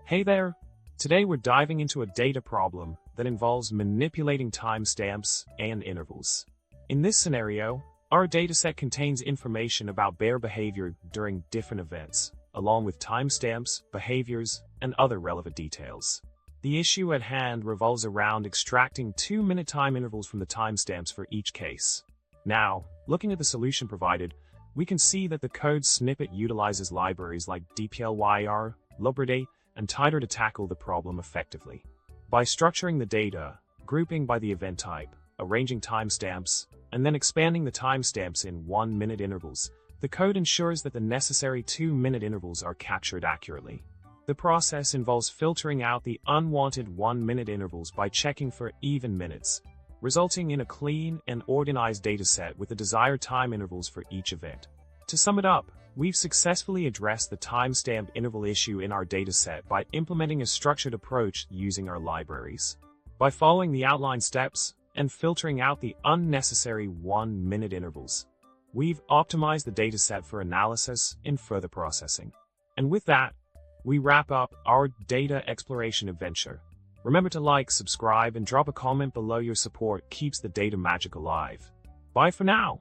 Hey there! Today we're diving into a data problem that involves manipulating timestamps and intervals. In this scenario, our dataset contains information about bear behavior during different events, along with timestamps, behaviors, and other relevant details. The issue at hand revolves around extracting 2-minute time intervals from the timestamps for each case. Now, looking at the solution provided, we can see that the code snippet utilizes libraries like dplyr, lubridate, and tidyr to tackle the problem effectively. By structuring the data, grouping by the event type, arranging timestamps, and then expanding the timestamps in 1-minute intervals, the code ensures that the necessary 2-minute intervals are captured accurately. The process involves filtering out the unwanted 1-minute intervals by checking for even minutes, resulting in a clean and organized dataset with the desired time intervals for each event. To sum it up, we've successfully addressed the timestamp interval issue in our dataset by implementing a structured approach using our libraries. By following the outlined steps and filtering out the unnecessary 1-minute intervals, we've optimized the dataset for analysis and further processing. And with that, we wrap up our data exploration adventure. Remember to like, subscribe, and drop a comment below. Your support keeps the data magic alive. Bye for now.